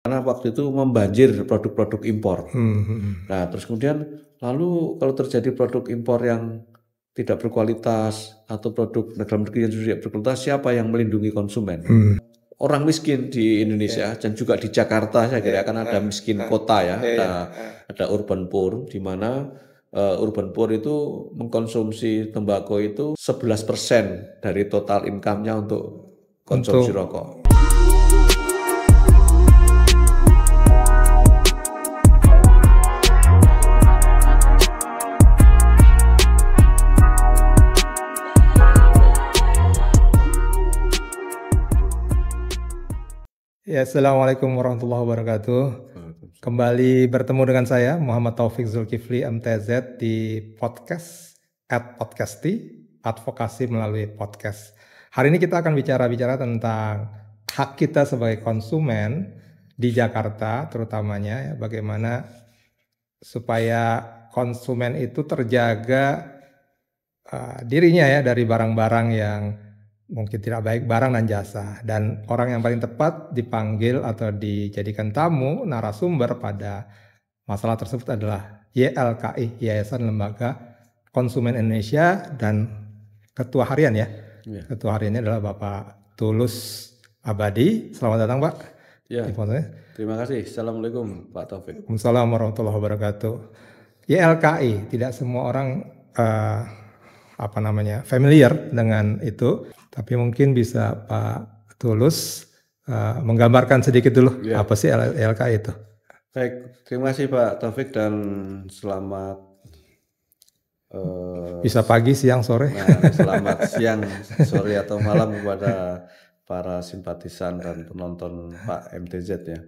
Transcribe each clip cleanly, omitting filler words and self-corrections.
karena waktu itu membanjir produk-produk impor. Nah, terus kemudian lalu kalau terjadi produk impor yang tidak berkualitas atau produk dalam negeri yang tidak berkualitas, siapa yang melindungi konsumen? Orang miskin di Indonesia dan juga di Jakarta saya kira kan ada miskin kota ya, ada urban poor, di mana urban poor itu mengkonsumsi tembakau itu 11% dari total income-nya untuk konsumsi rokok. Ya, Assalamualaikum warahmatullahi wabarakatuh. Kembali bertemu dengan saya Muhammad Taufik Zulkifli MTZ di podcast @podcasti, advokasi melalui podcast. Hari ini kita akan bicara tentang hak kita sebagai konsumen di Jakarta, terutamanya ya, bagaimana supaya konsumen itu terjaga dirinya ya dari barang-barang yang mungkin tidak baik, barang dan jasa. Dan orang yang paling tepat dipanggil atau dijadikan tamu narasumber pada masalah tersebut adalah YLKI, Yayasan Lembaga Konsumen Indonesia, dan ketua harian ya. Ketua hariannya adalah Bapak Tulus Abadi. Selamat datang Pak. Ya, terima kasih. Assalamualaikum Pak Taufik. Waalaikumsalam warahmatullahi wabarakatuh. YLKI, tidak semua orang familiar dengan itu, tapi mungkin bisa Pak Tulus menggambarkan sedikit dulu apa sih YLKI itu. Baik, terima kasih Pak Taufik dan selamat bisa pagi, siang, sore. Selamat siang, sore atau malam kepada para simpatisan dan penonton Pak MTZ ya.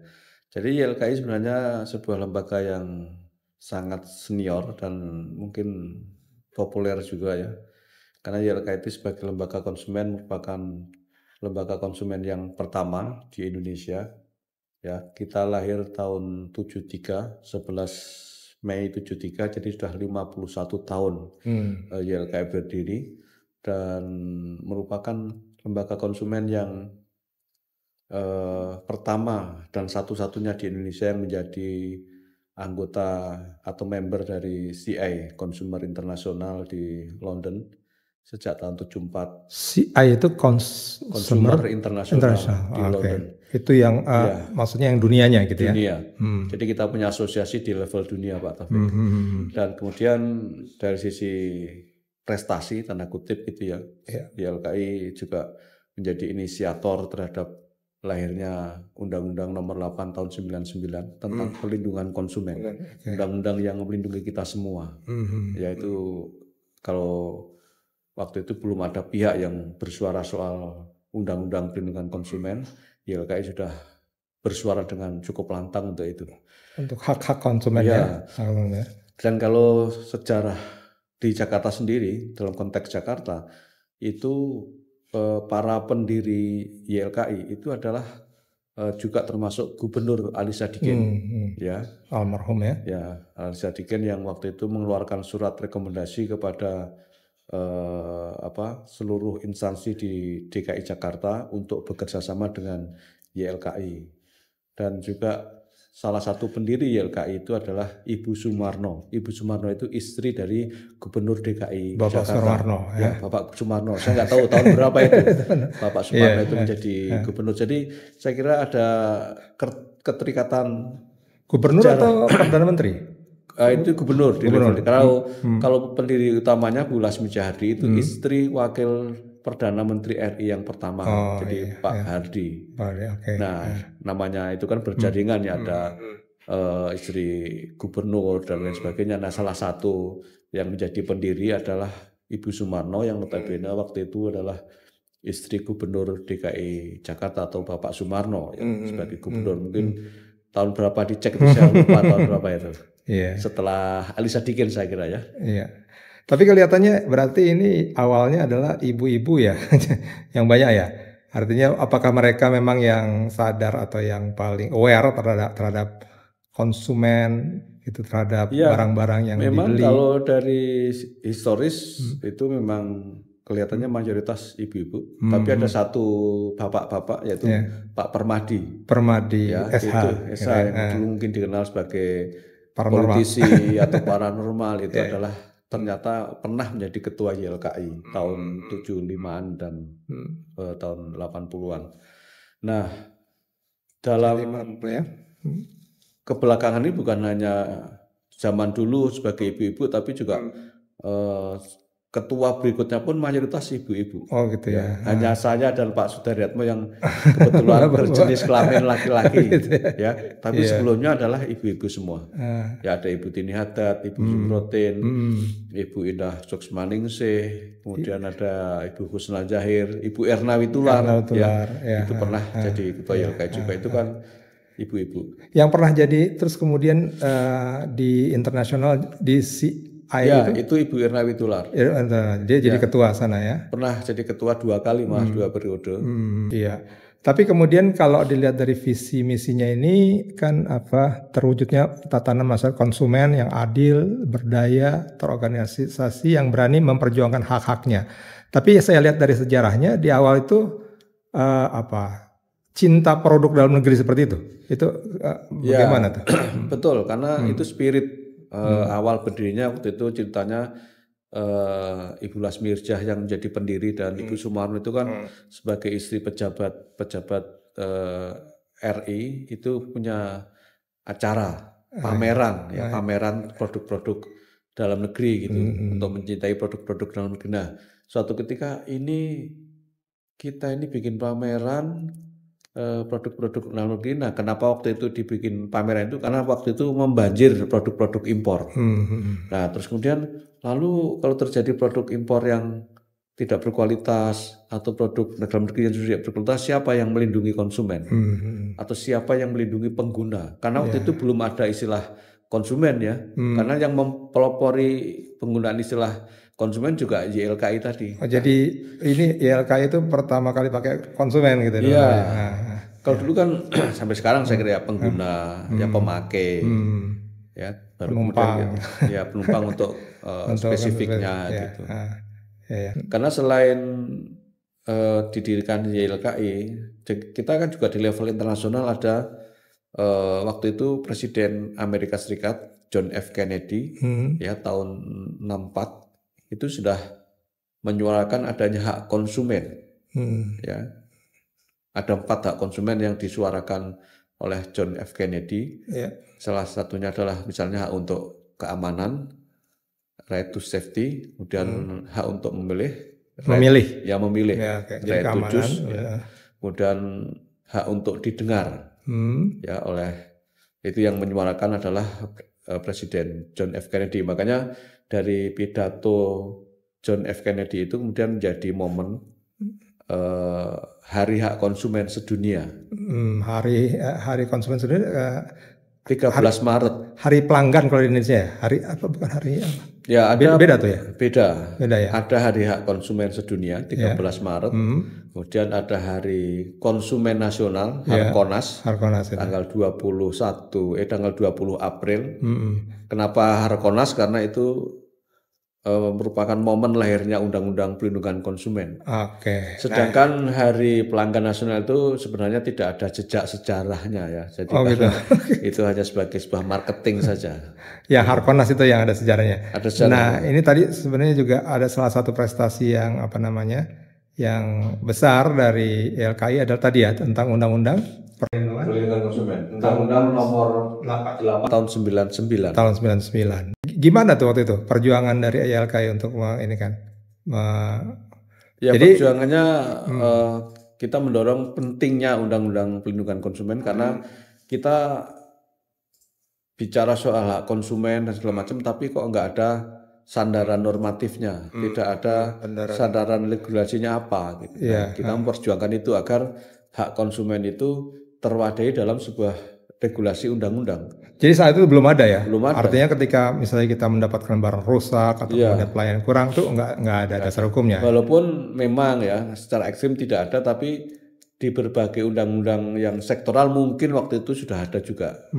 Jadi YLKI sebenarnya sebuah lembaga yang sangat senior dan mungkin populer juga ya. Karena YLKI itu sebagai lembaga konsumen merupakan lembaga konsumen yang pertama di Indonesia. Ya, kita lahir tahun 73, 11 Mei 73, jadi sudah 51 tahun YLKI berdiri dan merupakan lembaga konsumen yang pertama dan satu-satunya di Indonesia yang menjadi anggota atau member dari CI, Consumer International di London sejak tahun 74. CI itu Consumer International di London. Itu yang maksudnya yang dunianya gitu ya. Dunia. Jadi kita punya asosiasi di level dunia Pak Taufik. Dan kemudian dari sisi prestasi tanda kutip gitu ya. YLKI juga menjadi inisiator terhadap lahirnya Undang-Undang Nomor 8 tahun 99 tentang perlindungan konsumen. Undang-undang yang melindungi kita semua. Yaitu kalau waktu itu belum ada pihak yang bersuara soal Undang-Undang Perlindungan Konsumen, YLKI sudah bersuara dengan cukup lantang untuk itu. Untuk hak-hak konsumen ya. Dan kalau sejarah di Jakarta sendiri, dalam konteks Jakarta, itu para pendiri YLKI itu adalah juga termasuk Gubernur Ali Sadikin, ya, almarhum ya. Ya, Ali Sadikin yang waktu itu mengeluarkan surat rekomendasi kepada seluruh instansi di DKI Jakarta untuk bekerja sama dengan YLKI. Dan juga salah satu pendiri YLKI itu adalah Ibu Sumarno. Ibu Sumarno itu istri dari Gubernur DKI Bapak Jakarta. Sumarno Ya, Bapak Sumarno. Saya nggak tahu tahun berapa itu Bapak Sumarno itu menjadi gubernur. Jadi saya kira ada keterikatan gubernur atau Perdana Menteri? Itu gubernur. Kalau pendiri utamanya Bu Lasmi Jahadi itu istri wakil Perdana Menteri RI yang pertama, jadi Pak Hardi. Nah, namanya itu kan berjaringan ya, ada istri gubernur dan lain sebagainya. Nah, salah satu yang menjadi pendiri adalah Ibu Sumarno yang notabene waktu itu adalah istri Gubernur DKI Jakarta atau Bapak Sumarno yang sebagai gubernur. Mungkin tahun berapa dicek itu saya lupa tahun berapa itu. Setelah Ali Sadikin saya kira ya. Tapi kelihatannya berarti ini awalnya adalah ibu-ibu ya yang banyak ya. Artinya apakah mereka memang yang sadar atau yang paling aware terhadap konsumen itu, terhadap barang-barang yang memang dibeli? Kalau dari historis itu memang kelihatannya mayoritas ibu-ibu, tapi ada satu bapak-bapak yaitu Pak Permadi. Permadi Ya, SH. itu SH yang dulu mungkin dikenal sebagai Paranormal. politisi atau paranormal itu adalah ternyata pernah menjadi ketua YLKI tahun 75-an dan tahun 80-an. Nah, dalam kebelakangan ini bukan hanya zaman dulu sebagai ibu-ibu, tapi juga ketua berikutnya pun mayoritas ibu-ibu. Oh gitu ya. Hanya saya dan Pak Sudaryatmo yang kebetulan berjenis kelamin laki-laki, Gitu ya. Tapi sebelumnya adalah ibu-ibu semua. Ya, ada Ibu Tini Haddad, Ibu Zumrotin, Ibu Indah Suksmaningsih, kemudian ada Ibu Husna Zahir, Ibu Erna Witular, ya. Itu pernah jadi ketua YLKI juga. Itu kan ibu-ibu. Yang pernah jadi terus kemudian di internasional di ya, itu Ibu Erna Witular. Dia jadi ketua sana ya. Pernah jadi ketua 2 kali, malah 2 periode. Iya. Tapi kemudian kalau dilihat dari visi misinya ini kan terwujudnya tatanan masyarakat konsumen yang adil, berdaya, terorganisasi yang berani memperjuangkan hak-haknya. Tapi saya lihat dari sejarahnya di awal itu cinta produk dalam negeri seperti itu. Itu bagaimana tuh? Betul, karena itu spirit awal berdirinya waktu itu ceritanya Ibu Lasmi Irjah yang menjadi pendiri dan Ibu Sumarno itu kan sebagai istri pejabat RI itu punya acara pameran pameran produk-produk dalam negeri gitu untuk mencintai produk-produk dalam negeri. Nah, suatu ketika kita ini bikin pameran produk-produk dalam negeri. Nah, kenapa waktu itu dibikin pameran itu? Karena waktu itu membanjir produk-produk impor. Nah, terus kemudian lalu kalau terjadi produk impor yang tidak berkualitas atau produk dalam negeri yang tidak berkualitas, siapa yang melindungi konsumen? Atau siapa yang melindungi pengguna? Karena waktu itu belum ada istilah konsumen ya. Karena yang mempelopori penggunaan istilah konsumen juga YLKI tadi. Oh, jadi ini YLKI itu pertama kali pakai konsumen gitu. Iya. Kalau dulu kan sampai sekarang saya kira ya pengguna, ya pemakai, ya baru penumpang. Kemudian ya penumpang untuk spesifiknya gitu. Karena selain didirikan YLKI, kita kan juga di level internasional ada waktu itu Presiden Amerika Serikat John F. Kennedy ya tahun 64 itu sudah menyuarakan adanya hak konsumen. Ya. Ada 4 hak konsumen yang disuarakan oleh John F. Kennedy. Salah satunya adalah misalnya hak untuk keamanan, right to safety, kemudian hak untuk memilih, memilih, right to choose, kemudian hak untuk didengar, ya oleh itu yang menyuarakan adalah Presiden John F. Kennedy. Makanya dari pidato John F. Kennedy itu kemudian menjadi momen Hari Hak Konsumen Sedunia. Hari Konsumen Sedunia 13 Maret. Hari pelanggan kalau di Indonesia ya? Hari apa bukan hari apa? Ya ada beda tuh ya? Beda ya. Ada Hari Hak Konsumen Sedunia 13 Maret. Kemudian ada Hari Konsumen Nasional Harkonas. Tanggal 20 April. Kenapa Harkonas? Karena itu merupakan momen lahirnya Undang-Undang Perlindungan Konsumen. Sedangkan Hari Pelanggan Nasional itu sebenarnya tidak ada jejak sejarahnya ya. Jadi gitu. Itu hanya sebagai sebuah marketing saja. Ya Harkonas itu yang ada sejarahnya. Ada sejarah. Nah ini tadi sebenarnya juga ada salah satu prestasi yang yang besar dari YLKI adalah tadi ya tentang Undang-Undang Perlindungan Konsumen. Undang-Undang nomor 8 tahun 99. Tahun 99. Gimana tuh waktu itu perjuangan dari YLKI untuk ini kan? Ya jadi, perjuangannya kita mendorong pentingnya Undang-Undang Perlindungan Konsumen karena kita bicara soal hak konsumen dan segala macam, tapi kok nggak ada sandaran normatifnya, tidak ada sandaran regulasinya apa. Gitu. Kita memperjuangkan itu agar hak konsumen itu terwadai dalam sebuah regulasi undang-undang. Jadi saat itu belum ada ya? Belum ada. Artinya ketika misalnya kita mendapatkan barang rusak atau kemudian pelayanan kurang tuh nggak ada dasar hukumnya. Walaupun memang ya secara ekstrim tidak ada, tapi di berbagai undang-undang yang sektoral mungkin waktu itu sudah ada juga.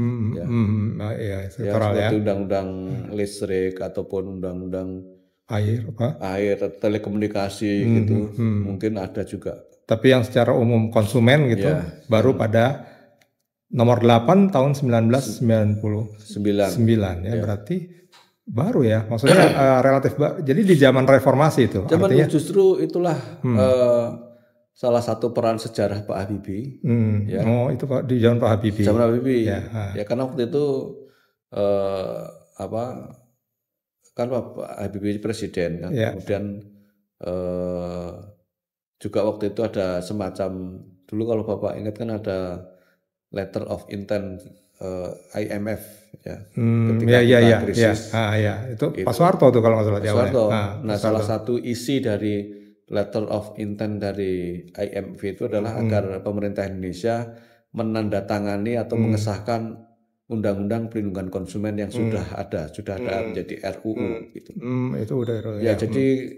Sektoral seperti undang-undang listrik ataupun undang-undang air, telekomunikasi gitu, mungkin ada juga. Tapi yang secara umum konsumen gitu baru pada nomor 8 tahun 1999 ya, berarti baru ya, maksudnya relatif jadi di zaman reformasi itu. Zaman artinya justru itulah salah satu peran sejarah Pak Habibie. Ya. Oh itu Pak di zaman Pak Habibie. Zaman Pak Habibie. Ya karena waktu itu kan Pak Habibie presiden kan. Kemudian juga waktu itu ada semacam, dulu kalau Bapak ingat kan ada letter of intent IMF ya. Ketika kita krisis. Itu Pak Soeharto tuh kalau nggak salah. Pak Soeharto. Nah salah satu isi dari letter of intent dari IMF itu adalah agar pemerintah Indonesia menandatangani atau mengesahkan undang-undang perlindungan konsumen yang sudah ada menjadi RUU gitu. Itu udah ya. Jadi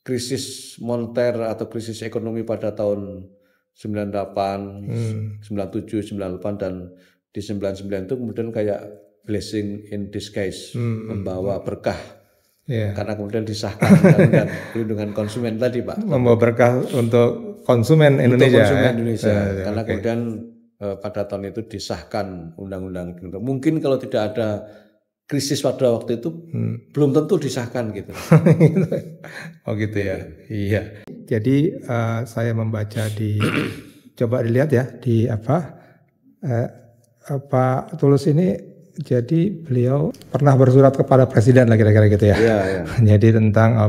krisis moneter atau krisis ekonomi pada tahun 98, 97, 98 dan di 99 itu kemudian kayak blessing in disguise, membawa berkah. Karena kemudian disahkan undang-undang perlindungan konsumen tadi Pak. Membawa berkah untuk konsumen Indonesia. Untuk konsumen Indonesia. Karena kemudian pada tahun itu disahkan undang-undang. Mungkin kalau tidak ada krisis pada waktu itu belum tentu disahkan gitu. Oh gitu ya. Iya. Jadi saya membaca coba dilihat ya di Pak Tulus ini, jadi beliau pernah bersurat kepada presiden lah kira-kira gitu ya. Jadi tentang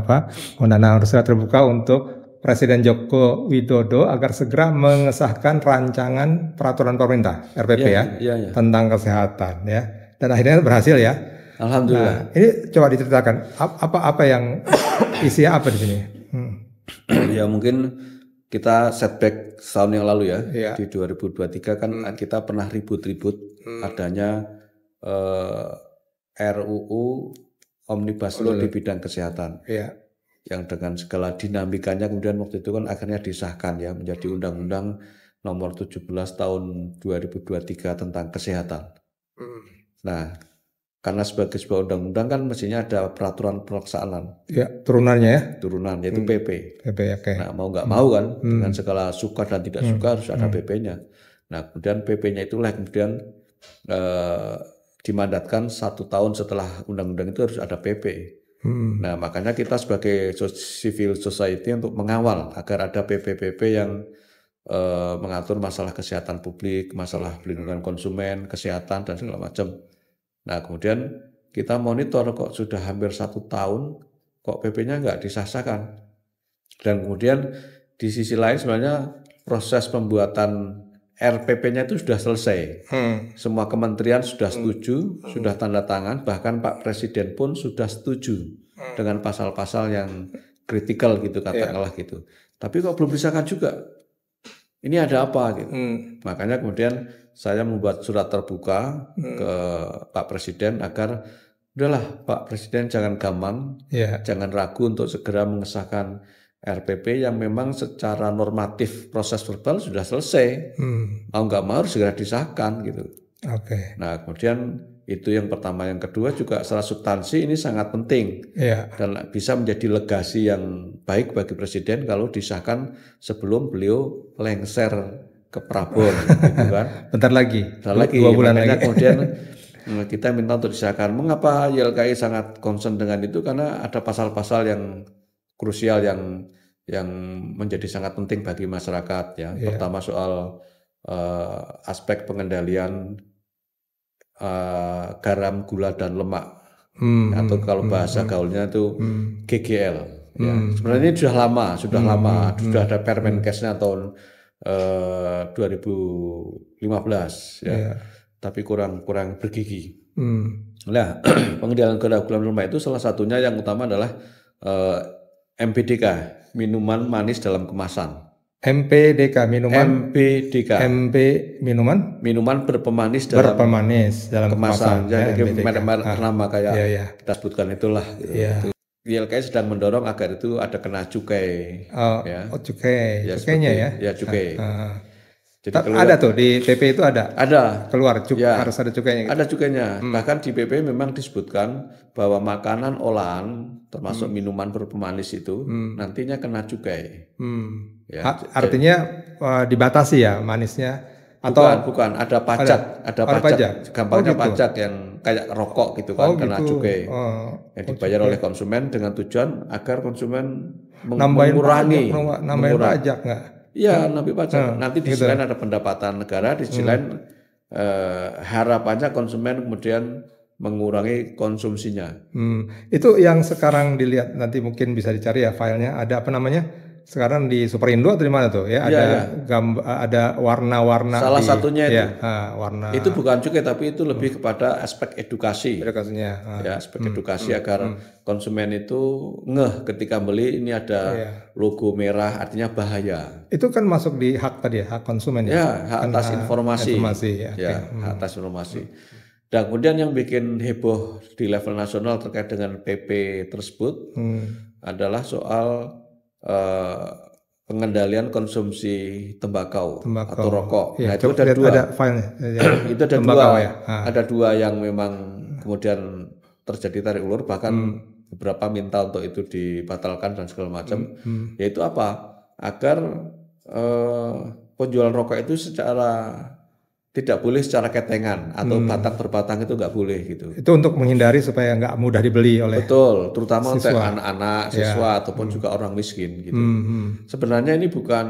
undangan surat terbuka untuk Presiden Joko Widodo agar segera mengesahkan rancangan peraturan pemerintah RPP tentang kesehatan ya. Dan akhirnya berhasil ya. Alhamdulillah. Nah, ini coba diceritakan apa yang isinya apa di sini. Ya mungkin kita setback setahun yang lalu ya. Di 2023 kan kita pernah ribut-ribut adanya RUU Omnibus Law di bidang kesehatan. Yang dengan segala dinamikanya kemudian waktu itu kan akhirnya disahkan ya menjadi Undang-Undang Nomor 17 Tahun 2023 tentang kesehatan. Nah, karena sebagai sebuah undang-undang kan mestinya ada peraturan pelaksanaan. Turunannya ya. Turunan yaitu PP. Nah, mau nggak mau kan dengan segala suka dan tidak suka harus ada PP-nya. Nah, kemudian PP-nya itulah kemudian dimandatkan 1 tahun setelah undang-undang itu harus ada PP. Nah, makanya kita sebagai civil society untuk mengawal agar ada PP-PP yang mengatur masalah kesehatan publik, masalah perlindungan konsumen, kesehatan dan segala macam. Nah, kemudian kita monitor kok sudah hampir 1 tahun kok PP-nya nggak disahkan. Dan kemudian di sisi lain sebenarnya proses pembuatan RPP-nya itu sudah selesai. Semua kementerian sudah setuju, sudah tanda tangan, bahkan Pak Presiden pun sudah setuju dengan pasal-pasal yang kritikal gitu katakanlah gitu. Tapi kok belum disahkan juga. Ini ada apa gitu. Makanya kemudian saya membuat surat terbuka ke Pak Presiden agar udahlah Pak Presiden jangan gampang, jangan ragu untuk segera mengesahkan RPP yang memang secara normatif proses verbal sudah selesai. Mau nggak mau harus segera disahkan gitu. Nah, kemudian itu yang pertama. Yang kedua juga secara substansi ini sangat penting dan bisa menjadi legasi yang baik bagi Presiden kalau disahkan sebelum beliau lengser ke Prabon gitu kan. Bentar lagi 2 bulan lagi. Kemudian kita minta untuk disahkan. Mengapa YLKI sangat concern dengan itu? Karena ada pasal-pasal yang krusial yang menjadi sangat penting bagi masyarakat ya. Pertama soal aspek pengendalian garam, gula dan lemak atau kalau bahasa gaulnya itu GGL. Ya. Sebenarnya ini sudah lama, sudah ada Permenkesnya tahun 2015 ya. Tapi kurang bergigi. Nah, pengendalian garam, gula dan lemak itu salah satunya yang utama adalah MPDK, minuman manis dalam kemasan. MPDK minuman. Minuman berpemanis dalam kemasan. Jadi nama kayak kita sebutkan itulah. YLKI sedang mendorong agar itu ada kena cukai. Cukainya ya. Ya cukai. Jadi Ada tuh di PP itu ada keluar ya, harus ada cukainya. ada cukainya. Bahkan di PP memang disebutkan bahwa makanan olahan termasuk minuman berpemanis itu nantinya kena cukai. Ya, artinya dibatasi ya manisnya atau bukan ada pajak, ada pajak. Gampangnya gitu. pajak yang kayak rokok gitu kan, kena gitu. cukai. Yang dibayar oleh konsumen dengan tujuan agar konsumen nambahin pajak nggak? Iya, nambah pajak. Nanti di sisi lain ada pendapatan negara, di sisi lain harapannya konsumen kemudian mengurangi konsumsinya. Itu yang sekarang dilihat, nanti mungkin bisa dicari ya filenya, ada apa namanya? Sekarang di Superindo atau di mana tuh ya? Ada warna-warna. Salah satunya itu. Warna. Itu bukan cukai tapi itu lebih kepada aspek edukasi. Edukasinya. Ya, aspek edukasi agar konsumen itu ngeh ketika beli ini ada logo merah artinya bahaya. Itu kan masuk di hak tadi ya, hak konsumen ya. Ya, hak atas informasi. Hak atas informasi. Dan kemudian yang bikin heboh di level nasional terkait dengan PP tersebut adalah soal pengendalian konsumsi tembakau atau rokok. Nah, itu ada dua. Itu ada dua. Ya. Ada dua yang memang kemudian terjadi tarik ulur, bahkan beberapa minta untuk itu dibatalkan dan segala macam. Yaitu apa? Agar penjualan rokok itu tidak boleh secara ketengan atau batang per batang itu nggak boleh gitu. Itu untuk menghindari supaya nggak mudah dibeli oleh terutama untuk anak-anak, siswa ataupun juga orang miskin gitu. Sebenarnya ini bukan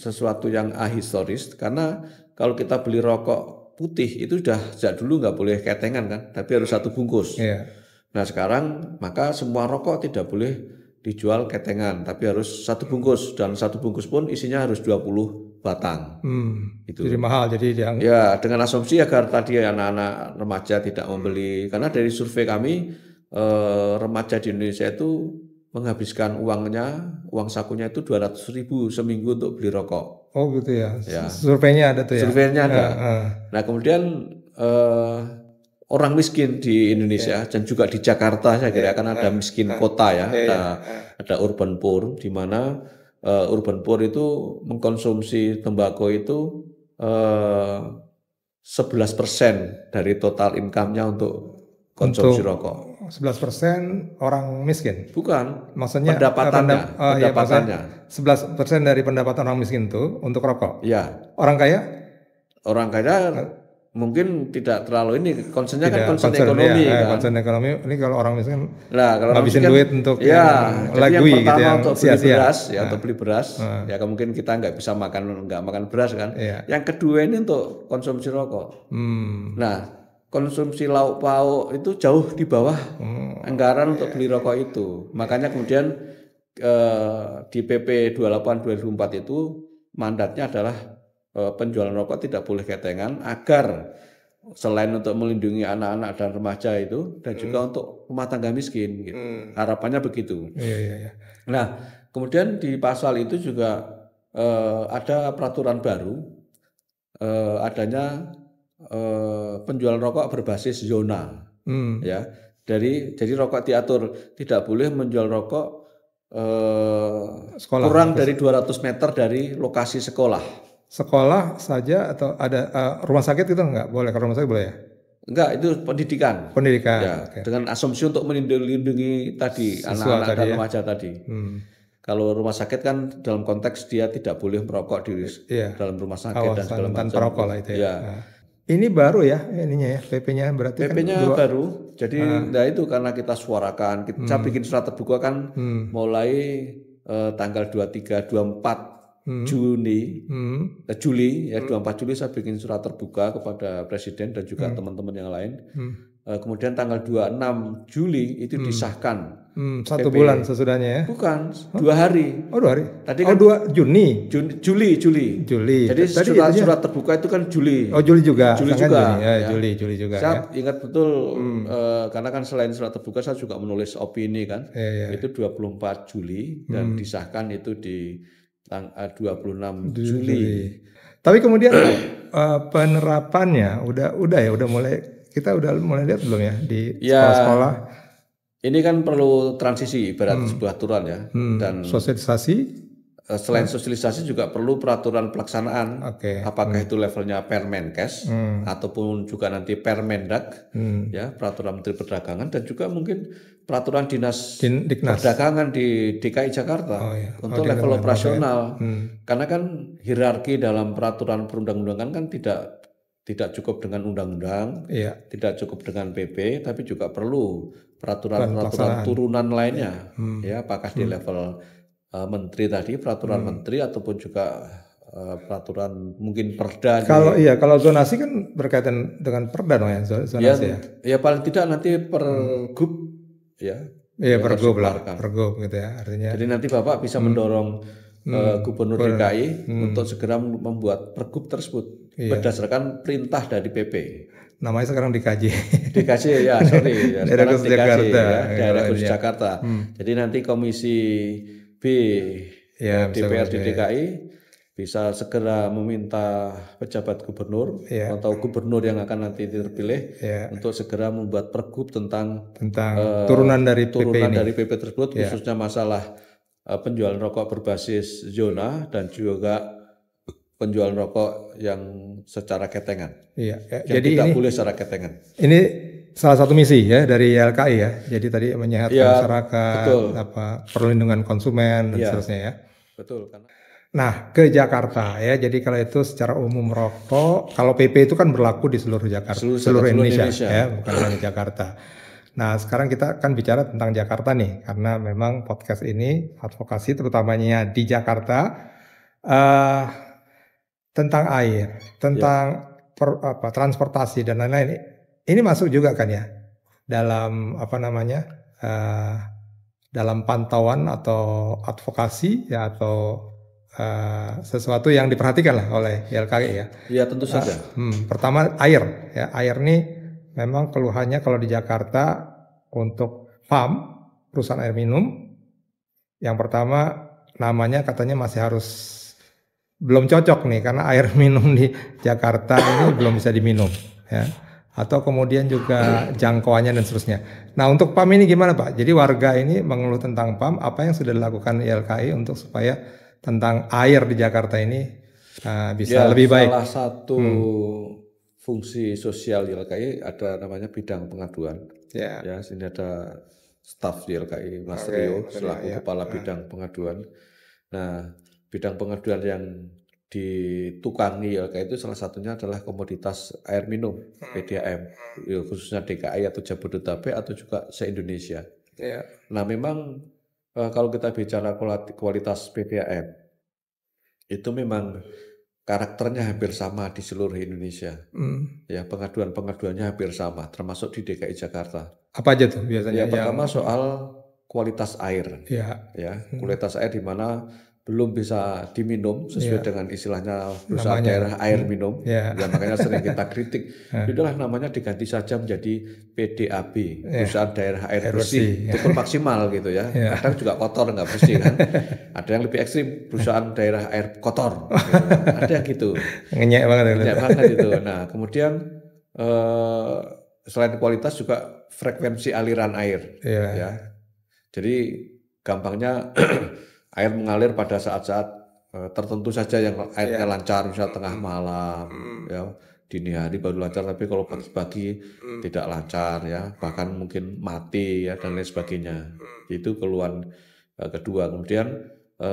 sesuatu yang ahistoris karena kalau kita beli rokok putih itu sudah sejak dulu nggak boleh ketengan kan, tapi harus satu bungkus. Nah sekarang maka semua rokok tidak boleh dijual ketengan, tapi harus satu bungkus dan satu bungkus pun isinya harus 20 batang. Itu. Jadi mahal jadi ya dengan asumsi agar tadi anak-anak remaja tidak membeli, karena dari survei kami remaja di Indonesia itu menghabiskan uang sakunya itu 200.000 seminggu untuk beli rokok. Oh gitu ya. Surveinya ada tuh ya. Surveinya ada. Nah kemudian orang miskin di Indonesia dan juga di Jakarta saya kira akan ada miskin kota ya, ada urban poor di mana urban poor itu mengkonsumsi tembakau itu 11% dari total income-nya untuk konsumsi rokok. 11% orang miskin? Bukan. Maksudnya pendapatannya. 11% dari pendapatan orang miskin itu untuk rokok? Iya. Orang kaya? Orang kaya mungkin tidak terlalu ini, concernnya kan concern ekonomi kan. Concern ekonomi, ini kalau orang miskin kalau ngabisin duit untuk lagui gitu ya. Untuk beli beras untuk beli beras ya mungkin kita nggak makan beras kan. Yang kedua ini untuk konsumsi rokok. Nah konsumsi lauk pauk itu jauh di bawah anggaran untuk beli rokok itu. Makanya kemudian di PP 28/2004 itu mandatnya adalah penjualan rokok tidak boleh ketengan agar selain untuk melindungi anak-anak dan remaja itu dan juga untuk rumah tangga miskin gitu. Harapannya begitu. Nah kemudian di pasal itu juga ada peraturan baru adanya penjualan rokok berbasis zona. Ya jadi rokok diatur tidak boleh menjual rokok kurang dari 200 meter dari lokasi sekolah. Sekolah saja atau ada rumah sakit itu nggak boleh? Kalau rumah sakit boleh ya? Enggak, itu pendidikan. Ya, dengan asumsi untuk melindungi tadi anak-anak dan remaja tadi. Kalau rumah sakit kan dalam konteks dia tidak boleh merokok di dalam rumah sakit dan segala macam. Tanpa rokok lah itu ya. Ini baru ya ininya ya, PP-nya berarti PP-nya baru. Jadi itu karena kita suarakan, kita bikin surat terbuka kan mulai tanggal 23, 24 Juli ya 24 Juli saya bikin surat terbuka kepada Presiden dan juga teman-teman yang lain. Kemudian tanggal 26 Juli itu disahkan. 1 bulan sesudahnya ya? Bukan, 2 hari. Oh 2 hari? Tadi kan 2 Juni? Juli. Jadi surat terbuka itu kan Juli. Oh Juli juga? Juli juga. Juli juga. Saya ingat betul karena kan selain surat terbuka saya juga menulis opini kan. Itu 24 Juli dan disahkan itu di 26 Juli. Tapi kemudian penerapannya udah mulai, kita udah mulai lihat belum ya di sekolah-sekolah? Ini kan perlu transisi ibarat sebuah aturan ya dan sosialisasi selain sosialisasi juga perlu peraturan pelaksanaan. Oke. Apakah itu levelnya Permenkes ataupun juga nanti Permendag, ya peraturan Menteri Perdagangan, dan juga mungkin peraturan Dinas Diknas. Perdagangan di DKI Jakarta untuk level operasional. Karena kan hierarki dalam peraturan perundang-undangan kan tidak cukup dengan undang-undang, tidak cukup dengan PP, tapi juga perlu peraturan-peraturan turunan lainnya. Ya, apakah di level menteri tadi, peraturan menteri, ataupun juga peraturan mungkin perda. Kalau zonasi kan berkaitan dengan perda dong ya, zonasi ya. Ya paling tidak nanti pergub ya. Iya, pergub gitu ya artinya. Jadi nanti Bapak bisa mendorong Gubernur DKI untuk segera membuat pergub tersebut berdasarkan perintah dari PP. Namanya sekarang dikaji. Dikaji ya, sorry. Ya, Daerah khusus Jakarta. Daerah khusus Jakarta. Jadi nanti Komisi B DPRD DKI bisa segera meminta pejabat gubernur atau gubernur yang akan nanti terpilih untuk segera membuat pergub tentang turunan dari PP tersebut, khususnya masalah penjualan rokok berbasis zona dan juga penjualan rokok yang secara ketengan. Jadi tidak boleh secara ketengan. Ini salah satu misi ya dari YLKI ya. Jadi tadi menyehatkan masyarakat, perlindungan konsumen dan seterusnya ya. Betul. Nah, ke Jakarta ya. Jadi kalau itu secara umum rokok, kalau PP itu kan berlaku di seluruh Jakarta, seluruh Indonesia ya, bukan hanya Jakarta. Nah, sekarang kita akan bicara tentang Jakarta nih, karena memang podcast ini advokasi terutamanya di Jakarta tentang air, tentang transportasi dan lain-lain. Ini masuk juga kan ya dalam dalam pantauan atau advokasi ya, atau sesuatu yang diperhatikan lah oleh YLKI ya. Iya, tentu saja. Pertama air ya. Air ini memang keluhannya kalau di Jakarta untuk PAM, perusahaan air minum, yang pertama namanya katanya masih harus belum cocok nih, karena air minum di Jakarta ini belum bisa diminum ya. Atau kemudian juga jangkauannya dan seterusnya. Nah, untuk PAM ini gimana Pak? Jadi warga ini mengeluh tentang PAM, apa yang sudah dilakukan YLKI untuk supaya tentang air di Jakarta ini bisa lebih baik? Salah satu fungsi sosial YLKI ada namanya bidang pengaduan. Ya, sini ada staf YLKI Mas Rio selaku kepala bidang pengaduan. Nah, bidang pengaduan yang ditukangi YLKI itu salah satunya adalah komoditas air minum PDAM, khususnya DKI atau Jabodetabek atau juga se-Indonesia. Nah, memang kalau kita bicara kualitas PDAM itu memang karakternya hampir sama di seluruh Indonesia. Ya, pengaduannya hampir sama, termasuk di DKI Jakarta. Apa aja tuh biasanya? Ya, pertama soal kualitas air. Ya, kualitas air di mana belum bisa diminum sesuai dengan istilahnya perusahaan daerah air minum. Ya, makanya sering kita kritik. Sudahlah namanya diganti saja menjadi PDAB, perusahaan daerah air bersih. Itu pun maksimal gitu ya. Kadang juga kotor, nggak bersih kan. Ada yang lebih ekstrim, perusahaan daerah air kotor. Gitu. Ada yang gitu. Ngenyek banget. Ngenyek banget itu. Nah, kemudian selain kualitas juga frekuensi aliran air. Ya. Jadi gampangnya air mengalir pada saat-saat tertentu saja yang airnya lancar, misalnya tengah malam, ya, dini hari baru lancar. Tapi kalau pagi-pagi tidak lancar, ya, bahkan mungkin mati, ya, dan lain sebagainya. Itu keluhan kedua. Kemudian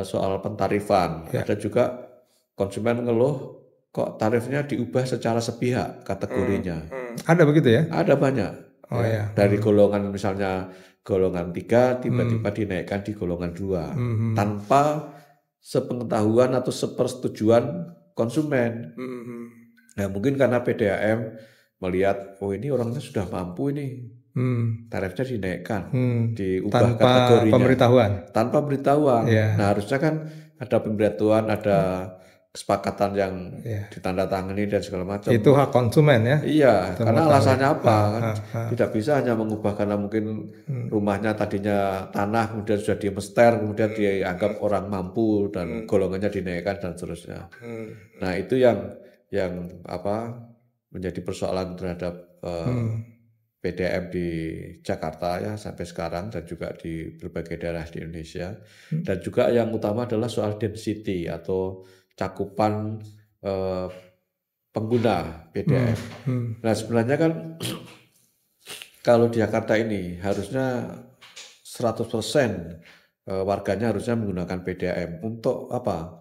soal pentarifan, ada juga konsumen ngeluh kok tarifnya diubah secara sepihak kategorinya. Ada begitu ya? Ada banyak. Dari golongan misalnya golongan 3 tiba-tiba dinaikkan di golongan 2 tanpa sepengetahuan atau sepersetujuan konsumen. Nah, mungkin karena PDAM melihat ini orangnya sudah mampu ini, tarifnya dinaikkan, diubah kategorinya tanpa pemberitahuan. Nah, harusnya kan ada pemberitahuan, ada kesepakatan yang ditandatangani dan segala macam. Itu hak konsumen ya? Iya, karena alasannya apa? Tidak bisa hanya mengubah karena mungkin rumahnya tadinya tanah, kemudian sudah dimester, kemudian dianggap orang mampu dan golongannya dinaikkan dan seterusnya. Nah, itu yang menjadi persoalan terhadap PDAM di Jakarta ya sampai sekarang dan juga di berbagai daerah di Indonesia. Dan juga yang utama adalah soal density atau cakupan pengguna PDAM. Nah sebenarnya kan kalau di Jakarta ini harusnya 100% warganya harusnya menggunakan PDAM untuk apa?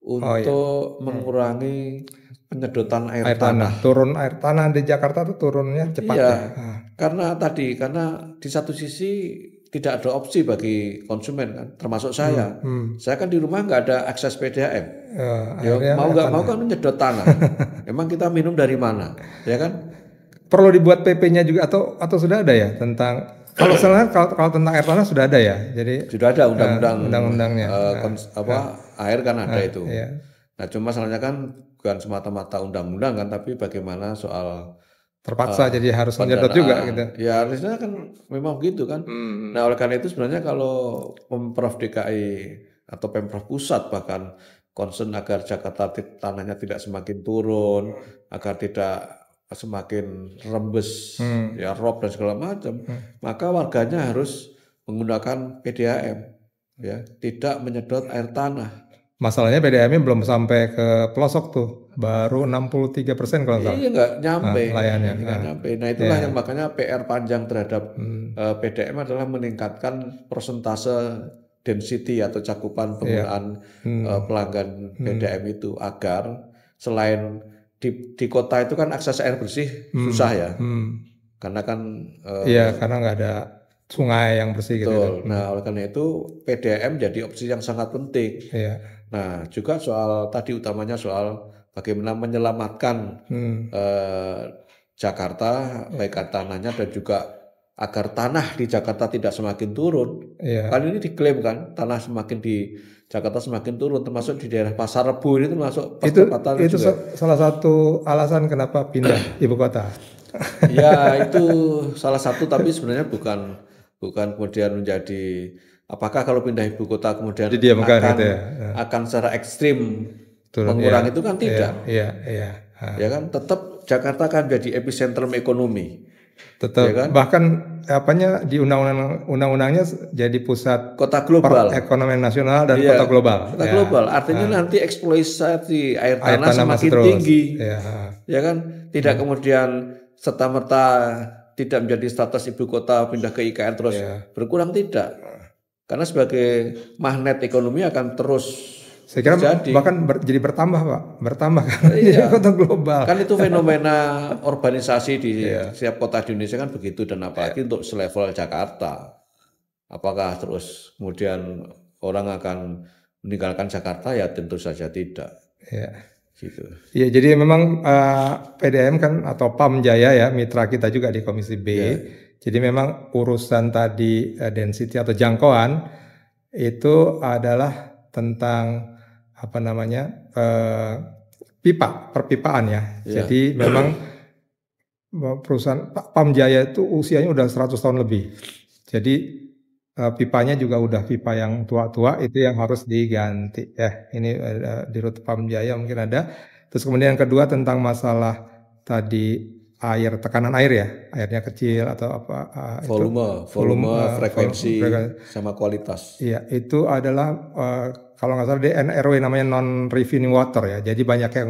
Untuk mengurangi penyedotan air tanah. Turun air tanah di Jakarta tuh turunnya cepat Iya, ya. karena di satu sisi tidak ada opsi bagi konsumen kan, termasuk saya. Saya kan di rumah nggak ada akses PDAM. Ya, mau nggak mau kan menyedot tanah. Emang kita minum dari mana, ya kan? Perlu dibuat PP-nya juga atau sudah ada ya tentang kalau tentang air tanah sudah ada ya. Jadi sudah ada undang-undangnya. Air kan ada itu. Iya. Nah, cuma masalahnya kan bukan semata-mata undang-undang kan, tapi bagaimana soal terpaksa jadi harus menyedot juga gitu. Ya harusnya kan memang begitu kan. Nah oleh karena itu sebenarnya kalau Pemprov DKI atau Pemprov Pusat bahkan concern agar Jakarta tanahnya tidak semakin turun, agar tidak semakin rembes, ya rob dan segala macam, maka warganya harus menggunakan PDAM, ya tidak menyedot air tanah. Masalahnya PDAM-nya belum sampai ke pelosok tuh, baru 63% kalau nggak salah. Iya nggak nyampe, nggak nyampe. Nah itulah yang makanya PR panjang terhadap PDAM adalah meningkatkan persentase density atau cakupan penggunaan pelanggan PDAM itu agar selain di kota itu kan akses air bersih susah ya, karena kan karena nggak ada sungai yang bersih gitu. Nah oleh karena itu PDAM jadi opsi yang sangat penting. Nah juga soal tadi utamanya soal bagaimana menyelamatkan Jakarta baik tanahnya dan juga agar tanah di Jakarta tidak semakin turun. Kali ini diklaim kan tanah semakin di Jakarta semakin turun, termasuk di daerah Pasar Rebo ini termasuk pertempatan itu juga. Salah satu alasan kenapa pindah ibu kota. Ya itu salah satu, tapi sebenarnya bukan kemudian menjadi apakah kalau pindah ibu kota kemudian akan secara ekstrim mengurangi itu kan tidak. Ya kan tetap Jakarta kan jadi epicentrum ekonomi. Tetap ya kan? Bahkan di undang-undangnya jadi pusat kota global, ekonomi nasional dan kota global. Kota global artinya nanti eksploitasi air tanah semakin tinggi. Ya kan? Tidak kemudian serta-merta tidak menjadi status ibu kota pindah ke IKN terus berkurang, tidak. Karena sebagai magnet ekonomi akan terus saya kira bahkan jadi bertambah Pak, kan kota global. Kan itu fenomena urbanisasi di setiap kota di Indonesia kan begitu, dan apalagi untuk selevel Jakarta. Apakah terus kemudian orang akan meninggalkan Jakarta? Ya tentu saja tidak. Gitu. Ya, jadi memang PDAM kan atau Pamjaya ya mitra kita juga di Komisi B. Jadi memang urusan tadi density atau jangkauan itu adalah tentang perpipaan ya. Jadi memang perusahaan Pamjaya itu usianya udah 100 tahun lebih. Jadi pipanya juga udah pipa yang tua-tua, itu yang harus diganti ya. Ini di rute Pamjaya mungkin ada. Terus kemudian yang kedua tentang masalah tadi tekanan air ya, airnya kecil atau apa volume, frekuensi sama kualitas. Iya, itu adalah kalau nggak salah DNRW namanya non revenue water ya. Jadi banyak yang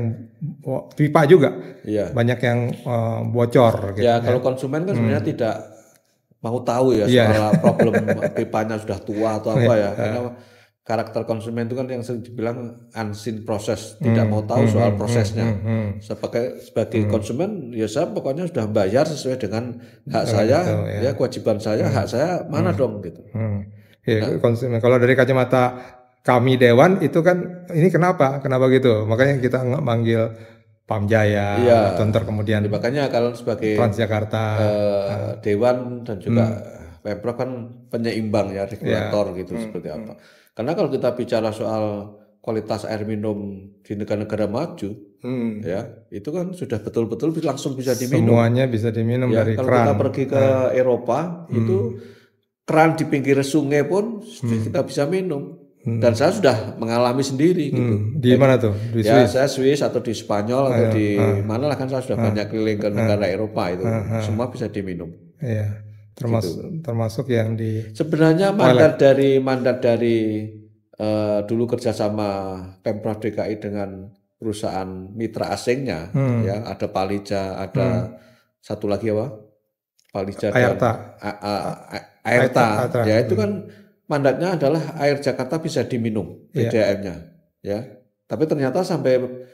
pipa juga, banyak yang bocor. Gitu, ya kalau konsumen kan sebenarnya tidak mau tahu ya soal problem pipanya sudah tua atau apa ya, karena karakter konsumen itu kan yang sering dibilang unseen proses, tidak mau tahu soal prosesnya. Sebagai konsumen ya saya pokoknya sudah bayar sesuai dengan hak saya, ya kewajiban saya, hak saya mana dong gitu. Konsumen kalau dari kacamata kami Dewan itu kan ini kenapa gitu, makanya kita nggak manggil Pamjaya, Tontor kemudian. Makanya kalau sebagai Transjakarta, Dewan dan juga Pemprov kan penyeimbang ya, regulator gitu seperti apa. Karena kalau kita bicara soal kualitas air minum di negara-negara maju, ya itu kan sudah betul-betul langsung bisa diminum. Semuanya bisa diminum dari kalau keran. Kalau kita pergi ke Eropa, itu keran di pinggir sungai pun kita bisa minum. Dan saya sudah mengalami sendiri gitu. Di mana tuh? Di Swiss? Saya Swiss atau di Spanyol atau di mana lah, kan saya sudah banyak keliling ke negara Eropa itu. Semua bisa diminum. Iya. Gitu. Termasuk yang di Sebenarnya mandat dari dulu kerjasama Pemprov DKI dengan perusahaan mitra asingnya, ya ada Palija, ada satu lagi apa? Palija Airta. dan Airta, Airta. ya itu kan mandatnya adalah air Jakarta bisa diminum, Iya. PDAM-nya, ya. Tapi ternyata sampai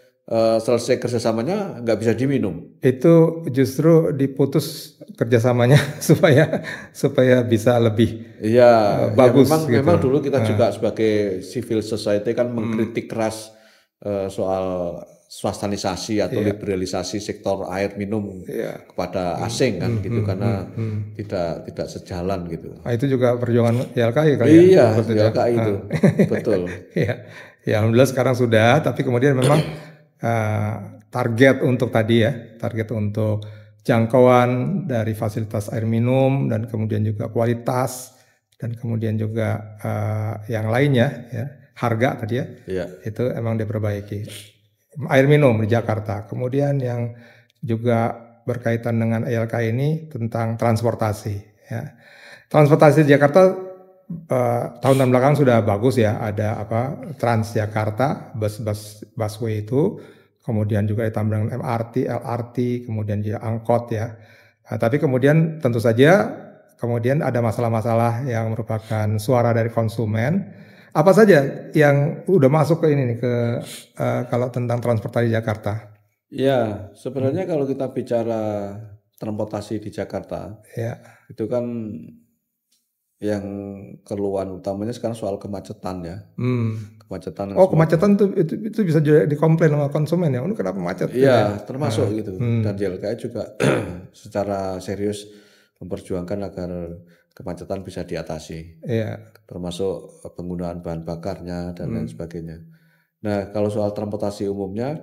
selesai kerjasamanya nggak bisa diminum. Itu justru diputus kerjasamanya supaya bisa lebih Iya, bagus memang gitu. memang dulu kita juga sebagai civil society kan mengkritik keras soal swastanisasi atau liberalisasi sektor air minum kepada asing kan gitu, karena tidak sejalan gitu. Nah, itu juga perjuangan YLKI kali Iya, ya. YLKI itu betul. Iya. Ya alhamdulillah sekarang sudah, tapi kemudian memang target untuk tadi ya, target untuk jangkauan dari fasilitas air minum dan kemudian juga kualitas dan kemudian juga yang lainnya ya, harga tadi ya, itu emang diperbaiki. Air minum di Jakarta. Kemudian yang juga berkaitan dengan YLKI ini tentang transportasi ya. Transportasi di Jakarta tahun belakang sudah bagus ya, ada Transjakarta, busway itu, kemudian juga ditambah dengan MRT, LRT, kemudian juga angkot ya. Nah, tapi kemudian tentu saja kemudian ada masalah-masalah yang merupakan suara dari konsumen. Apa saja yang udah masuk ke ini nih kalau tentang transportasi Jakarta? Ya, sebenarnya kalau kita bicara transportasi di Jakarta, itu kan yang keluhan utamanya sekarang soal kemacetan ya. Kemacetan. Kemacetan itu bisa juga dikomplain sama konsumen ya. Ini kenapa macet? Iya, termasuk gitu. Dan YLKI juga secara serius memperjuangkan agar kemacetan bisa diatasi. Termasuk penggunaan bahan bakarnya dan lain sebagainya. Nah, kalau soal transportasi umumnya,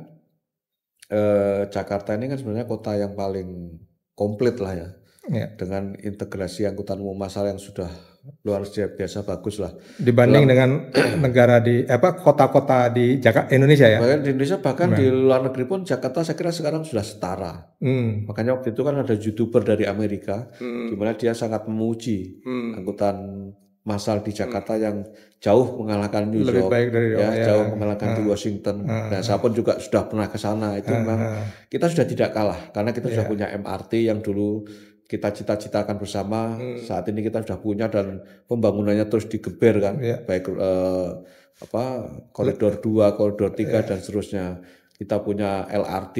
Jakarta ini kan sebenarnya kota yang paling komplit lah ya. Dengan integrasi angkutan umum massal yang sudah luar biasa bagus lah. Dibanding dengan negara di kota-kota di Indonesia ya. Bahkan di Indonesia, bahkan di luar negeri pun Jakarta saya kira sekarang sudah setara. Makanya waktu itu kan ada YouTuber dari Amerika, di mana dia sangat memuji angkutan massal di Jakarta yang jauh mengalahkan New York, jauh mengalahkan di Washington. Nah, saya pun juga sudah pernah ke sana. Itu memang kita sudah tidak kalah karena kita sudah punya MRT yang dulu kita cita-citakan bersama. Saat ini kita sudah punya dan pembangunannya terus digeber kan, baik koridor 2, koridor 3 dan seterusnya. Kita punya LRT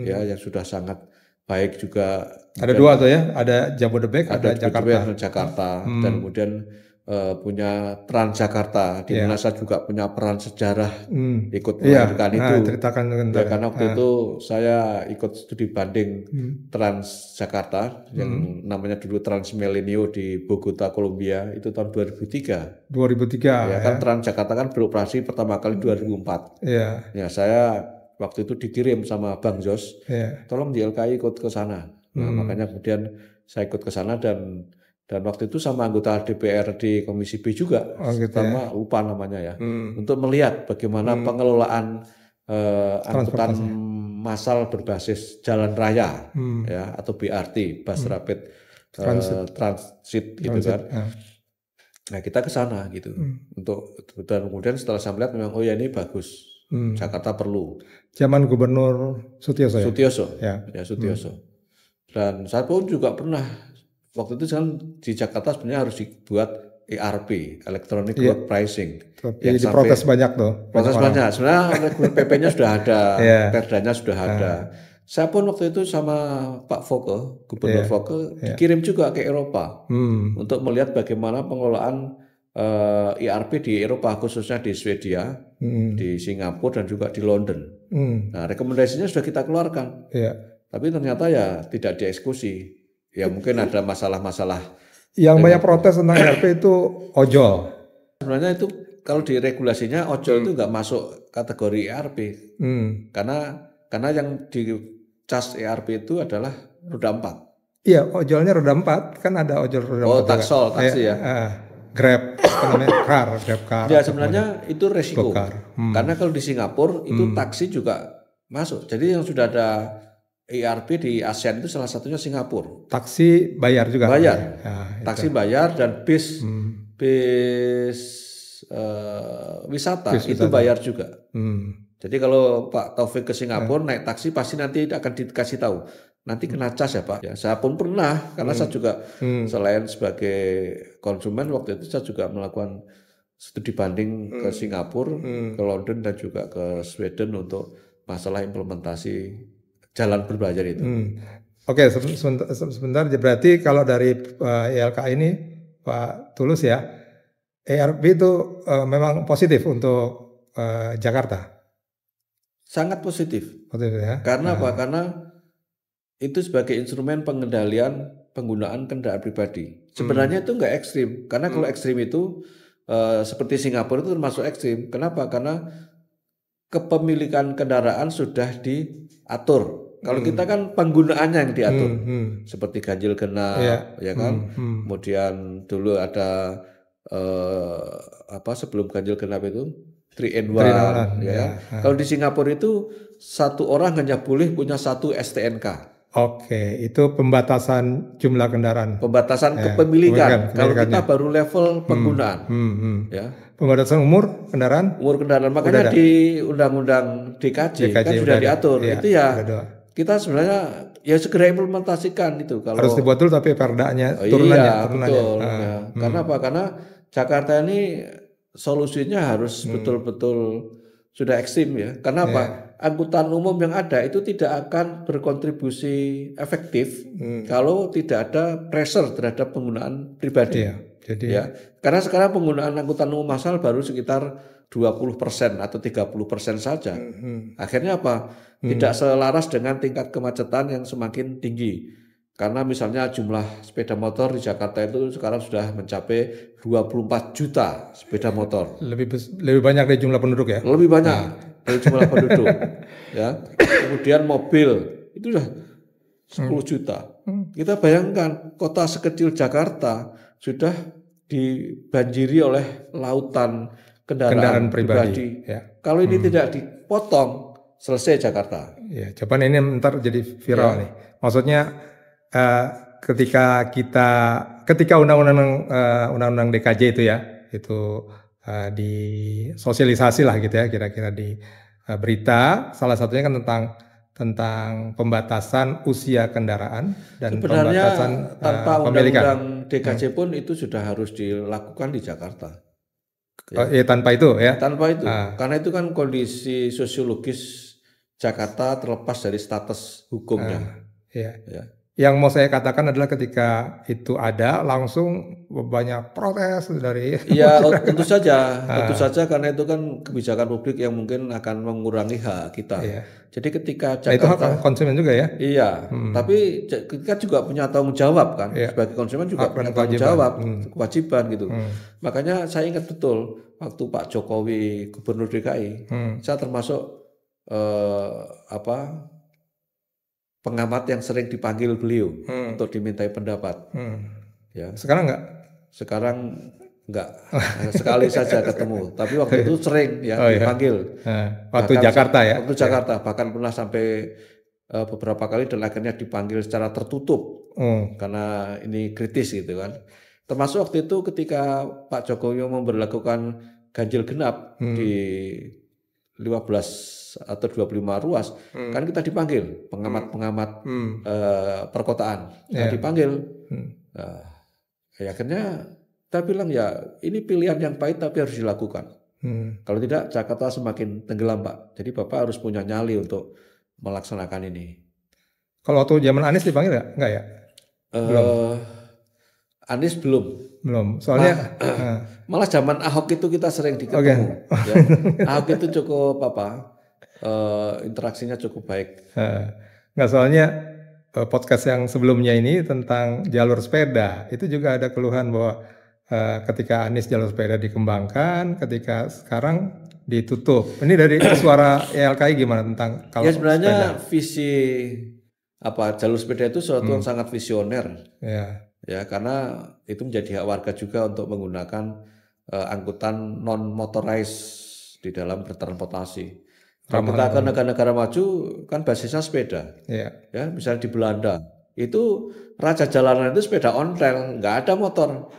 ya yang sudah sangat baik juga. Ada dua tuh ya, ada Jabodebek, ada Jakarta. Dan kemudian punya Transjakarta, di mana saya juga punya peran sejarah ikut melahirkan itu. Ya, karena waktu itu saya ikut studi banding Transjakarta yang namanya dulu Transmilenio di Bogota, Kolombia, itu tahun 2003. Ya kan Transjakarta kan beroperasi pertama kali 2004. Ya saya waktu itu dikirim sama Bang Jos, tolong YLKI ikut ke sana. Nah, makanya kemudian saya ikut ke sana dan waktu itu sama anggota DPR di Komisi B juga, sama lupa namanya ya, untuk melihat bagaimana pengelolaan angkutan massal berbasis jalan raya, ya atau BRT, Bus Rapid Transit gitu kan. Nah kita ke sana gitu, dan kemudian setelah saya melihat memang ini bagus, Jakarta perlu. Zaman Gubernur Sutioso. Sutioso. Dan saya pun juga pernah. Waktu itu kan di Jakarta sebenarnya harus dibuat ERP, Electronic Road Pricing. Yang diprotes banyak tuh. Protes banyak. Sebenarnya PP-nya sudah ada, perdanya sudah ada. Saya pun waktu itu sama Pak Foke, Gubernur Foke, dikirim juga ke Eropa untuk melihat bagaimana pengelolaan ERP di Eropa, khususnya di Swedia, di Singapura dan juga di London. Nah, rekomendasinya sudah kita keluarkan. Tapi ternyata ya tidak dieksekusi. Ya mungkin ada masalah-masalah. Yang banyak protes tentang ERP itu ojol. Sebenarnya itu kalau di regulasinya ojol itu nggak masuk kategori ERP. Karena yang di cas ERP itu adalah roda 4. Iya, ojolnya roda 4, kan ada ojol roda 4. Oh, taksi ya. Grab, Grab car. Ya sebenarnya itu resiko. Karena kalau di Singapura itu taksi juga masuk. Jadi yang sudah ada ERP di ASEAN itu salah satunya Singapura. Taksi bayar juga. Bayar. Nah, Taksi bayar dan bis wisata Bis itu wisata. bayar juga. Jadi kalau Pak Taufik ke Singapura naik taksi pasti nanti akan dikasih tahu. Nanti kena cas ya Pak. Ya, saya pun pernah karena saya juga selain sebagai konsumen waktu itu saya juga melakukan studi banding ke Singapura, ke London dan juga ke Sweden untuk masalah implementasi jalan berbayar itu. Oke, sebentar. Berarti kalau dari YLKI ini Pak Tulus ya, ERP itu memang positif untuk Jakarta. Sangat positif. Positif ya. Karena apa? Karena itu sebagai instrumen pengendalian penggunaan kendaraan pribadi. Sebenarnya itu enggak ekstrim. Karena kalau ekstrim itu seperti Singapura itu termasuk ekstrim. Kenapa? Karena kepemilikan kendaraan sudah diatur. Kalau kita kan penggunaannya yang diatur. Seperti ganjil genap, ya kan? Kemudian dulu ada sebelum ganjil genap itu 3-in-1, ya kan? Kalau di Singapura itu satu orang hanya boleh punya satu STNK. Oke, itu pembatasan jumlah kendaraan. Pembatasan kepemilikan. Kalau kita baru level penggunaan. Ya. Pembatasan umur kendaraan? Umur kendaraan. Makanya di Undang-Undang DKJ kan sudah diatur. Itu ya kita sebenarnya ya segera implementasikan itu. Kalau harus dibuat dulu tapi perdanya turunannya. Iya, betul. Ya. Karena apa? Karena Jakarta ini solusinya harus betul-betul sudah ekstrim ya. Karena apa? Angkutan umum yang ada itu tidak akan berkontribusi efektif kalau tidak ada pressure terhadap penggunaan pribadi. Jadi ya. Karena sekarang penggunaan angkutan umum massal baru sekitar 20% atau 30% saja. Akhirnya apa? Tidak selaras dengan tingkat kemacetan yang semakin tinggi. Karena misalnya jumlah sepeda motor di Jakarta itu sekarang sudah mencapai 24 juta sepeda motor. Lebih banyak dari jumlah penduduk ya? Lebih banyak dari jumlah penduduk. Ya. Kemudian mobil itu sudah 10 juta. Kita bayangkan kota sekecil Jakarta sudah dibanjiri oleh lautan kendaraan pribadi. Ya. Kalau ini tidak dipotong, selesai Jakarta. Ya, coba ini ntar jadi viral nih. Maksudnya ketika undang-undang DKJ itu ya, itu disosialisasi lah gitu ya, kira-kira di berita. Salah satunya kan tentang pembatasan usia kendaraan dan sebenarnya pembatasan tanpa undang-undang DKJ pun itu sudah harus dilakukan di Jakarta. Tanpa itu ya? Tanpa itu, karena itu kan kondisi sosiologis Jakarta terlepas dari status hukumnya. Ya. Yang mau saya katakan adalah ketika itu ada langsung banyak protes dari. Ya tentu saja karena itu kan kebijakan publik yang mungkin akan mengurangi hak kita. Jadi ketika Jakarta, itu hak konsumen juga ya. Iya, tapi kita juga punya tanggung jawab kan, sebagai konsumen juga punya tanggung jawab, kewajiban gitu. Makanya saya ingat betul waktu Pak Jokowi Gubernur DKI, saya termasuk pengamat yang sering dipanggil beliau untuk dimintai pendapat. Ya. Sekarang enggak? Sekarang enggak. Sekali saja ketemu. Tapi waktu itu sering ya dipanggil. Waktu Jakarta ya? Waktu Jakarta. Bahkan pernah sampai beberapa kali dan akhirnya dipanggil secara tertutup. Karena ini kritis gitu kan. Termasuk waktu itu ketika Pak Jokowi memberlakukan ganjil genap di 15 atau 25 ruas, kan kita dipanggil pengamat-pengamat perkotaan, dipanggil. Akhirnya kita bilang ya ini pilihan yang pahit tapi harus dilakukan. Kalau tidak Jakarta semakin tenggelam Pak. Jadi Bapak harus punya nyali untuk melaksanakan ini. Kalau waktu zaman Anies dipanggil enggak ya? Belum. Anies belum. Soalnya malah zaman Ahok itu kita sering ketemu. Ya. Ahok itu cukup interaksinya cukup baik. Nggak, soalnya podcast yang sebelumnya ini tentang jalur sepeda itu juga ada keluhan bahwa ketika Anies jalur sepeda dikembangkan, ketika sekarang ditutup. Ini dari suara YLKI gimana tentang kalau sebenarnya sepeda? Visi jalur sepeda itu sesuatu yang sangat visioner. Ya, karena itu menjadi hak warga juga untuk menggunakan angkutan non motorized di dalam bertransportasi. Kalau kita ke negara-negara maju kan basisnya sepeda. Ya. Ya, misalnya di Belanda itu raja jalanan itu sepeda ontel, nggak ada motor.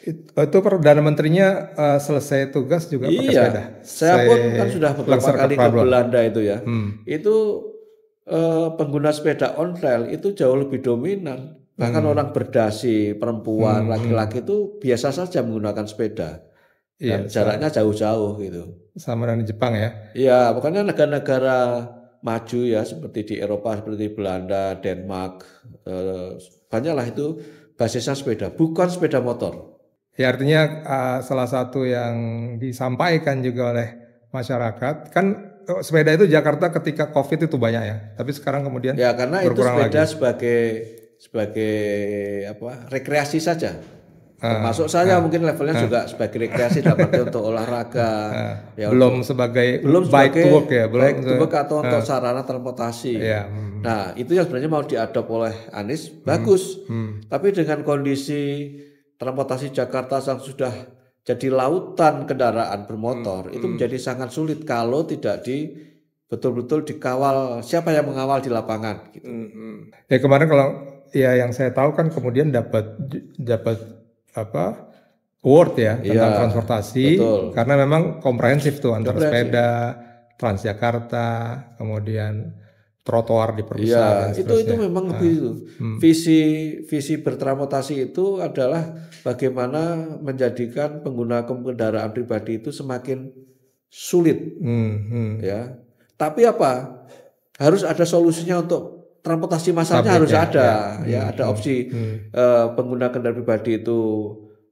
Itu Perdana Menterinya selesai tugas juga pakai sepeda. Saya pun kan sudah beberapa kali ke Belanda itu ya. Itu pengguna sepeda ontel itu jauh lebih dominan. Bahkan orang berdasi, perempuan, laki-laki itu biasa saja menggunakan sepeda. Dan jaraknya jauh-jauh gitu. Sama dengan Jepang ya? Iya, pokoknya negara-negara maju ya seperti di Eropa, seperti Belanda, Denmark, banyaklah itu basisnya sepeda, bukan sepeda motor. Ya artinya salah satu yang disampaikan juga oleh masyarakat kan sepeda itu Jakarta ketika COVID itu banyak ya, tapi sekarang kemudian ya karena itu sepeda lagi. sebagai apa rekreasi saja. Termasuk saya mungkin levelnya juga sebagai rekreasi dalam arti untuk olahraga. Ya, belum sebagai bike to work ya, bike to work atau untuk sarana transportasi. Ya, Nah itu yang sebenarnya mau diadop oleh Anies bagus. Tapi dengan kondisi transportasi Jakarta yang sudah jadi lautan kendaraan bermotor itu menjadi sangat sulit kalau tidak betul-betul dikawal, siapa yang mengawal di lapangan gitu. Ya kemarin kalau ya yang saya tahu kan kemudian dapat award ya tentang transportasi, betul. Karena memang komprehensif tuh antara sepeda, Transjakarta, kemudian trotoar diperbesar. Ya, itu memang begitu. Visi bertransportasi itu adalah bagaimana menjadikan pengguna kendaraan pribadi itu semakin sulit, ya. Tapi apa? Harus ada solusinya untuk transportasi masalnya harus ada, ya ada opsi pengguna kendaraan pribadi itu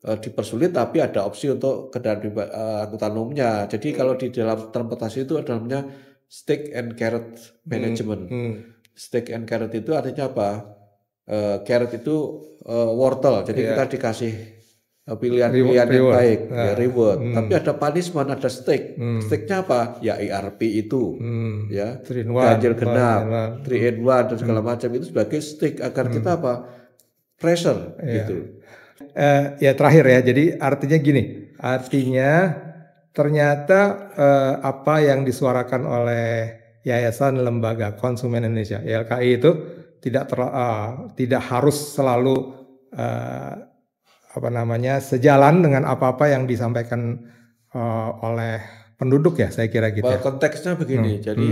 dipersulit, tapi ada opsi untuk kendaraan angkutan umumnya. Jadi kalau di dalam transportasi itu ada namanya stick and carrot management. Stick and carrot itu artinya apa? Carrot itu wortel, jadi kita dikasih pilihan yang baik, ya, reward. Tapi ada punishment, ada stick. Sticknya apa? Ya ERP itu, ya ganjil genap, 3 in 1 dan segala macam itu sebagai stick agar kita apa? Pressure, gitu. Ya terakhir ya. Jadi artinya gini, ternyata apa yang disuarakan oleh Yayasan Lembaga Konsumen Indonesia (YLKI) itu tidak harus selalu sejalan dengan apa-apa yang disampaikan oleh penduduk ya, saya kira gitu. Konteksnya begini, jadi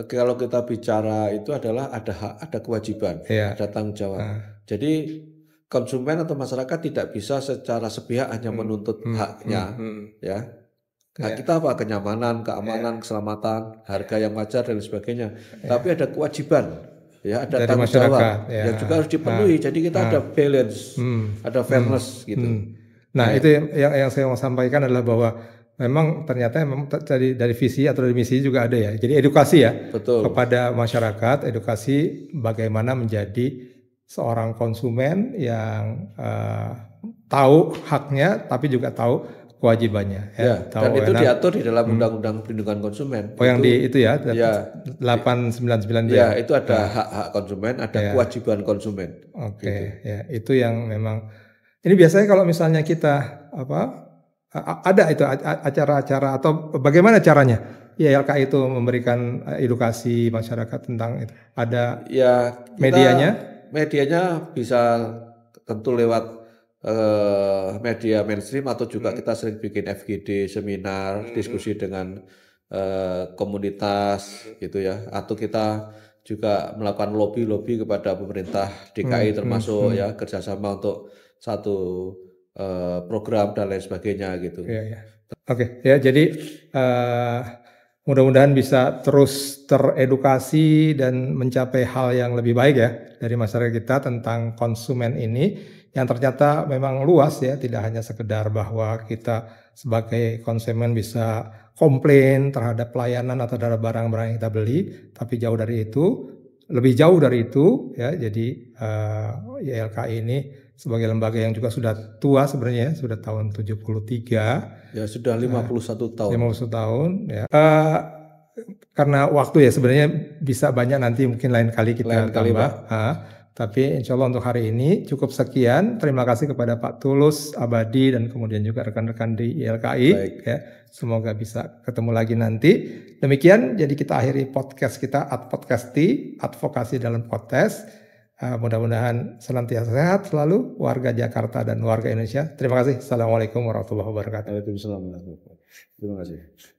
kalau kita bicara itu adalah ada kewajiban, ada tanggung jawab. Jadi konsumen atau masyarakat tidak bisa secara sepihak hanya menuntut haknya, ya. Hak kita apa? Kenyamanan, keamanan, keselamatan, harga yang wajar dan sebagainya. Tapi ada kewajiban, ya, ada dari tanggung jawab yang juga harus dipenuhi. Jadi kita ada balance, ada fairness gitu. Nah, itu yang saya mau sampaikan adalah bahwa memang ternyata dari visi atau dari misi juga ada ya. Jadi edukasi ya. Betul. Kepada masyarakat, edukasi bagaimana menjadi seorang konsumen yang tahu haknya tapi juga tahu kewajibannya ya, dan itu diatur di dalam Undang-Undang Perlindungan Konsumen. Yang itu ya 899 ya, itu ada hak-hak konsumen, ada kewajiban konsumen. Oke, gitu. Ya, itu yang memang ini biasanya kalau misalnya kita ada itu acara-acara atau bagaimana caranya? Ya, YLKI itu memberikan edukasi masyarakat tentang itu. Ada medianya bisa tentu lewat media mainstream atau juga kita sering bikin FGD, seminar, diskusi dengan komunitas gitu ya, atau kita juga melakukan lobby kepada pemerintah DKI termasuk ya kerjasama untuk satu program dan lain sebagainya gitu. Oke, ya jadi mudah-mudahan bisa terus teredukasi dan mencapai hal yang lebih baik ya dari masyarakat kita tentang konsumen ini. Yang ternyata memang luas ya, tidak hanya sekedar bahwa kita sebagai konsumen bisa komplain terhadap pelayanan atau terhadap barang-barang yang kita beli, tapi jauh dari itu, lebih jauh dari itu ya. Jadi YLKI ini sebagai lembaga yang juga sudah tua sebenarnya, sudah tahun 73. Ya sudah 51 tahun. 51 tahun ya. Karena waktu ya sebenarnya bisa banyak nanti mungkin lain kali kita tambah. Tapi insya Allah untuk hari ini cukup sekian. Terima kasih kepada Pak Tulus Abadi dan kemudian juga rekan-rekan di ILKI. Ya, semoga bisa ketemu lagi nanti. Demikian, jadi kita akhiri podcast kita Podcasti, advokasi dalam podcast. Mudah-mudahan senantiasa sehat selalu warga Jakarta dan warga Indonesia. Terima kasih. Assalamualaikum warahmatullahi wabarakatuh. Waalaikumsalam. Terima kasih.